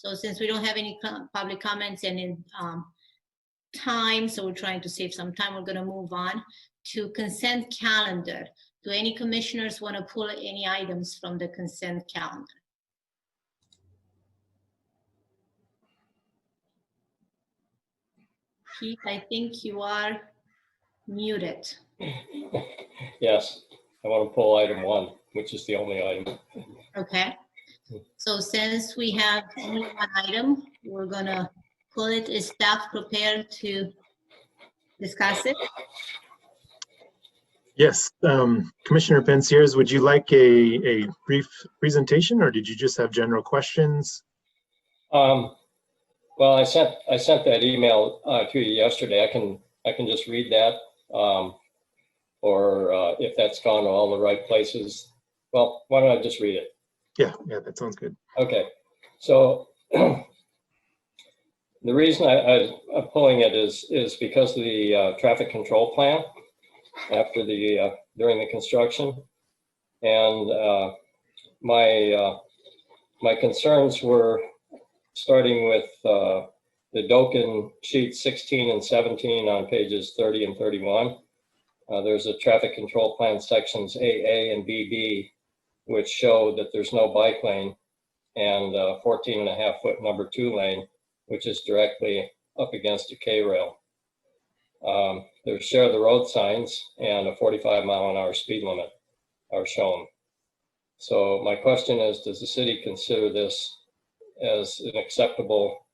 So since we don't have any public comments and in time, so we're trying to save some time, we're going to move on to consent calendar. Do any commissioners want to pull any items from the consent calendar? Keith, I think you are muted. Yes, I want to pull item 1, which is the only item. Okay. So since we have only one item, we're going to pull it. Is staff prepared to discuss it? Yes, Commissioner Pensiers, would you like a brief presentation, or did you just have general questions? Well, I sent that email to you yesterday. I can just read that, or if that's gone to all the right places. Well, why don't I just read it? Yeah, that sounds good. Okay, so the reason I'm pulling it is because of the traffic control plan after the during the construction, and my concerns were starting with the Doken sheets 16 and 17 on pages 30 and 31. There's a traffic control plan sections AA and BB, which show that there's no bike lane, and 14.5-foot number 2 lane, which is directly up against a K-rail. There's share the road signs and a 45-mile-an-hour speed limit are shown. So my question is, does the city consider this as an acceptable,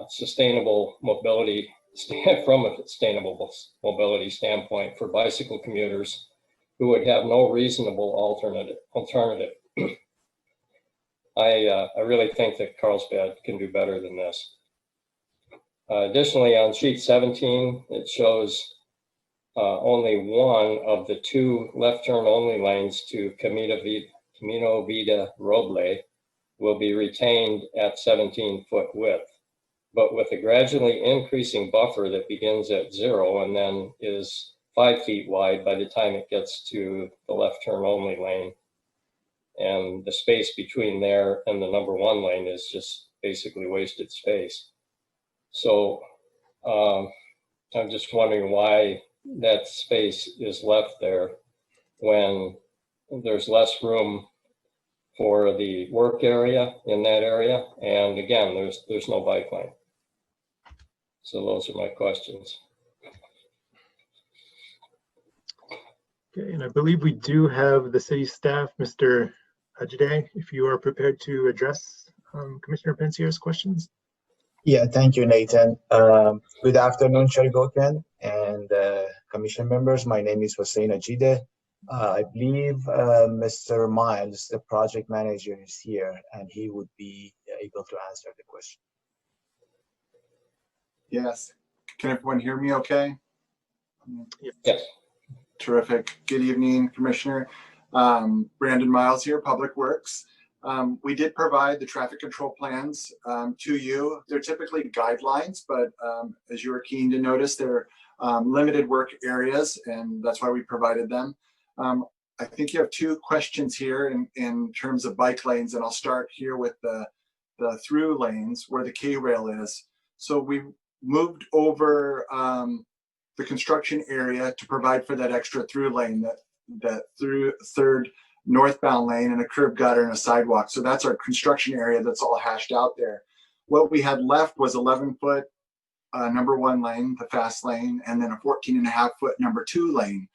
sustainable mobility, from a sustainable mobility standpoint for bicycle commuters who would have no reasonable alternative? I really think that Carlsbad can do better than this. Additionally, on sheet 17, it shows only one of the 2 left turn only lanes to Camino Vida Roble will be retained at 17-foot width, but with a gradually increasing buffer that begins at 0 and then is 5 feet wide by the time it gets to the left turn only lane. And the space between there and the number 1 lane is just basically wasted space. So I'm just wondering why that space is left there when there's less room for the work area in that area. And again, there's no bike lane. So those are my questions. Okay, and I believe we do have the city staff, Mr. Ajide, if you are prepared to address Commissioner Pensier's questions. Yeah, thank you, Nathan. Good afternoon, Chair Goken and Commission members. My name is Hossein Ajide. I believe Mr. Miles, the project manager, is here, and he would be able to answer the question. Yes. Can everyone hear me okay? Yes. Terrific. Good evening, Commissioner. Brandon Miles here, Public Works. We did provide the traffic control plans to you. They're typically guidelines, but as you were keen to notice, they're limited work areas, and that's why we provided them. I think you have 2 questions here in terms of bike lanes, and I'll start here with the through lanes where the K-rail is. So we moved over the construction area to provide for that extra through lane, that through third northbound lane and a curb gutter and a sidewalk. So that's our construction area that's all hashed out there. What we had left was 11-foot number 1 lane, the fast lane, and then a 14.5-foot number 2 lane.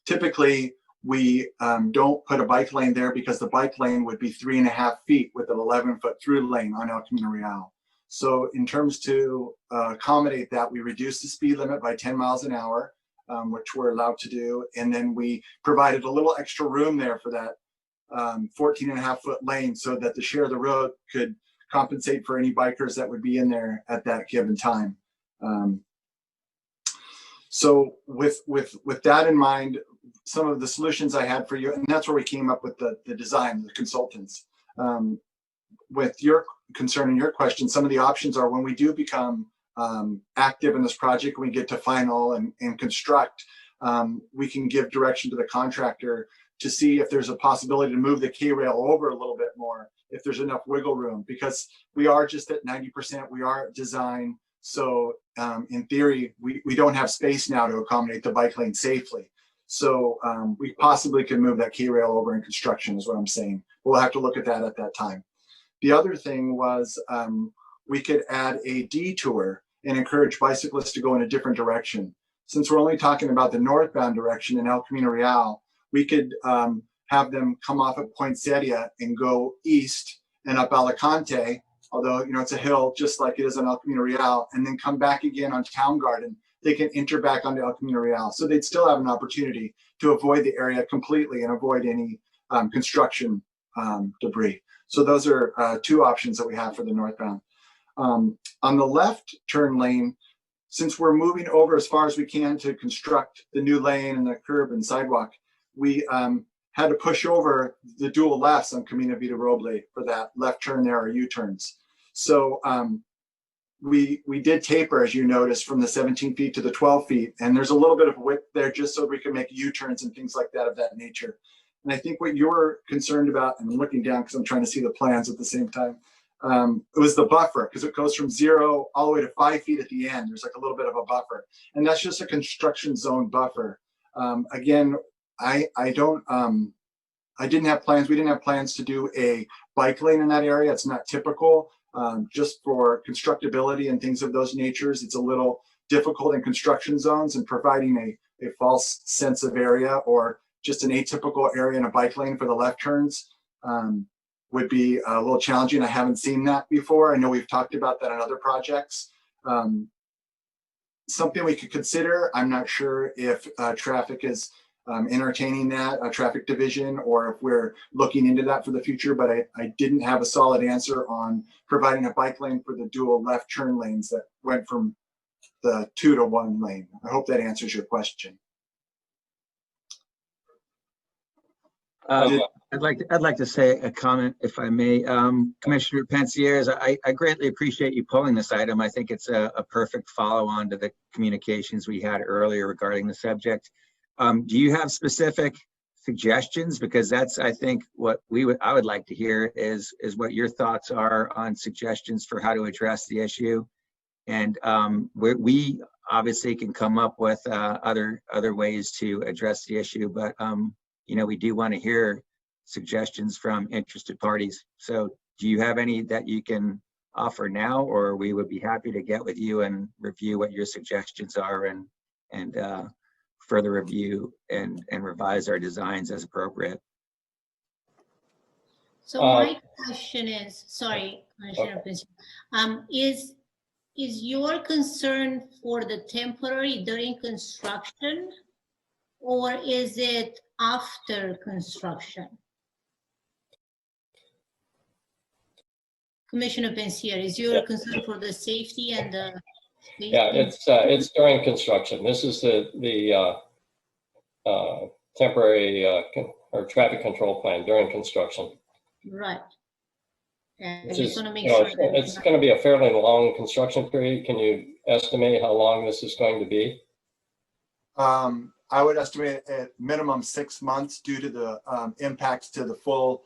Typically, we don't put a bike lane there because the bike lane would be 3.5 feet with an 11-foot through lane on El Camino Real. So in terms to accommodate that, we reduced the speed limit by 10 miles an hour, which we're allowed to do. And then we provided a little extra room there for that 14.5-foot lane so that the share of the road could compensate for any bikers that would be in there at that given time. So with that in mind, some of the solutions I had for you, and that's where we came up with the design, the consultants. With your concern and your question, some of the options are when we do become active in this project, we get to final and construct, we can give direction to the contractor to see if there's a possibility to move the K-rail over a little bit more, if there's enough wiggle room, because we are just at 90%, we are at design. So in theory, we don't have space now to accommodate the bike lane safely. So we possibly can move that K-rail over in construction is what I'm saying. We'll have to look at that time. The other thing was we could add a detour and encourage bicyclists to go in a different direction. Since we're only talking about the northbound direction in El Camino Real, we could have them come off at Poinsettia and go east and up Alicante, although, you know, it's a hill just like it is on El Camino Real, and then come back again on Town Garden. They can enter back onto El Camino Real. So they'd still have an opportunity to avoid the area completely and avoid any construction debris. So those are two options that we have for the northbound. On the left turn lane, since we're moving over as far as we can to construct the new lane and the curb and sidewalk, we had to push over the dual lefts on Camino Vita Roble for that left turn there, or U-turns. So we did taper, as you noticed, from the 17 feet to the 12 feet. And there's a little bit of width there just so we can make U-turns and things like that of that nature. And I think what you're concerned about, and I'm looking down because I'm trying to see the plans at the same time, it was the buffer, because it goes from 0 all the way to 5 feet at the end. There's like a little bit of a buffer. And that's just a construction zone buffer. Again, I didn't have plans. We didn't have plans to do a bike lane in that area. It's not typical. Just for constructability and things of those natures, it's a little difficult in construction zones, and providing a false sense of area or just an atypical area in a bike lane for the left turns would be a little challenging. I haven't seen that before. I know we've talked about that on other projects. Something we could consider. I'm not sure if traffic is entertaining that, traffic division, or if we're looking into that for the future, but I didn't have a solid answer on providing a bike lane for the dual left turn lanes that went from the 2 to 1 lane. I hope that answers your question. I'd like to say a comment, if I may. Commissioner Pensieres, I greatly appreciate you pulling this item. I think it's a perfect follow-on to the communications we had earlier regarding the subject. Do you have specific suggestions? Because that's, I think, what I would like to hear is what your thoughts are on suggestions for how to address the issue. And we obviously can come up with other ways to address the issue, but you know, we do want to hear suggestions from interested parties. So do you have any that you can offer now, or we would be happy to get with you and review what your suggestions are and further review and revise our designs as appropriate? So my question is, sorry, Commissioner Pensieres, is your concern for the temporary during construction, or is it after construction? Commissioner Pensieres, is your concern for the safety and the safety? Yeah, it's during construction. This is the temporary or traffic control plan during construction. Right. And I Which just is, want to make you know, sure that it's going to be a fairly long construction period. Can you estimate how long this is going to be? I would estimate at minimum 6 months due to the impacts to the full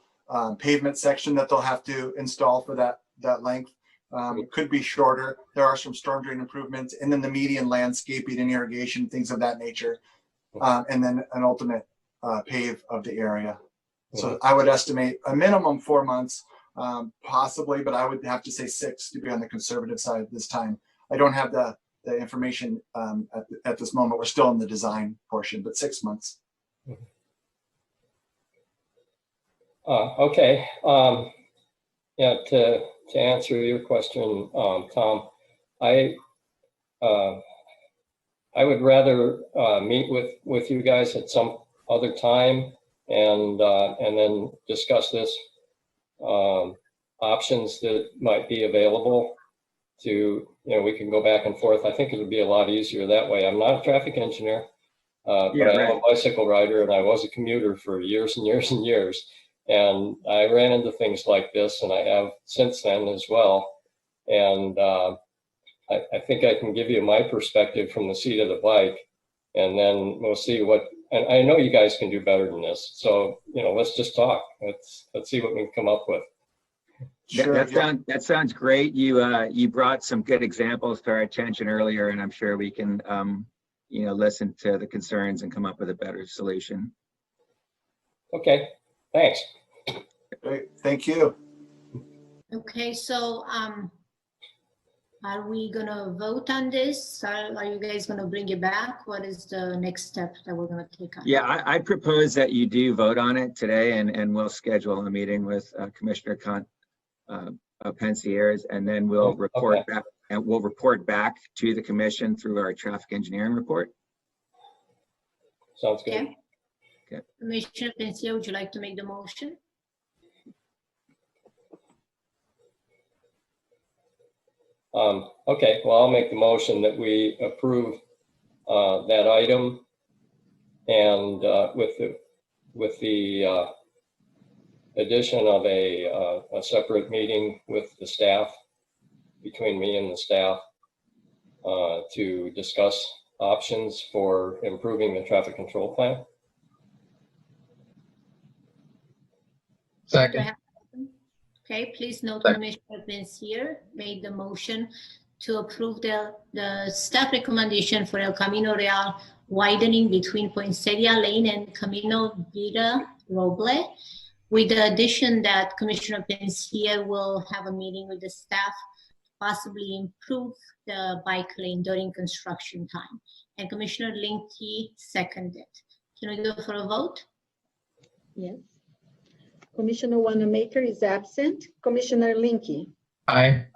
pavement section that they'll have to install for that length. It could be shorter. There are some storm drain improvements, and then the median landscaping and irrigation, things of that nature, and then an ultimate pave of the area. So I would estimate a minimum 4 months, possibly, but I would have to say 6 to be on the conservative side this time. I don't have the information at this moment. We're still in the design portion, but 6 months. Okay. Yeah, to answer your question, Tom, I would rather meet with you guys at some other time and then discuss this options that might be available to, you know, we can go back and forth. I think it would be a lot easier that way. I'm not a traffic engineer, but I am a bicycle rider, and I was a commuter for years and years and years. And I ran into things like this, and I have since then as well. And I think I can give you my perspective from the seat of the bike, and then we'll see and I know you guys can do better than this. So, you know, let's just talk. Let's see what we can come up with. Sure. That sounds great. You brought some good examples to our attention earlier, and I'm sure we can, you know, listen to the concerns and come up with a better solution. Okay, thanks. Great. Thank you. Okay, so are we gonna vote on this? Are you guys gonna bring it back? What is the next step that we're gonna take on? Yeah, I propose that you do vote on it today, and we'll schedule a meeting with Commissioner Poinsettia, and then we'll report back, and we'll report back to the commission through our traffic engineering report. Sounds good. Okay. Okay. Commissioner Poinsettia, would you like to make the motion? Okay, well, I'll make the motion that we approve that item, and with the addition of a separate meeting with the staff, between me and the staff, to discuss options for improving the traffic control plan. Second. Okay, please note Commissioner Poinsettia made the motion to approve the staff recommendation for El Camino Real widening between Poinsettia Lane and Camino Vida Roble, with the addition that Commissioner Poinsettia will have a meeting with the staff to possibly improve the bike lane during construction time. And Commissioner Linke seconded. Can we go for a vote? Yes. Commissioner Wanamaker is absent. Commissioner Linke. Aye.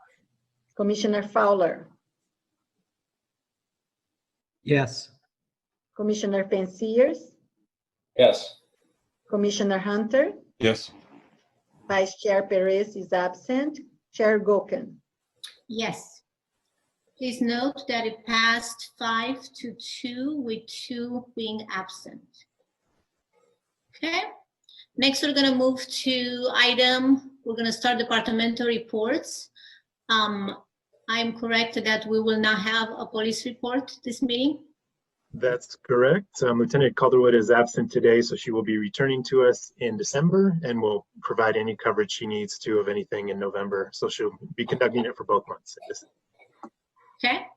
Commissioner Fowler. Yes. Commissioner Poinsettia. Yes. Commissioner Hunter. Yes. Vice Chair Perez is absent. Chair Goken. Yes. Please note that it passed 5-2 with 2 being absent. Okay. Next, we're going to move to we're going to start departmental reports. I'm correct that we will not have a police report this meeting? That's correct. Lieutenant Calderwood is absent today, so she will be returning to us in December and will provide any coverage she needs to of anything in November. So she'll be conducting it for both months. Okay.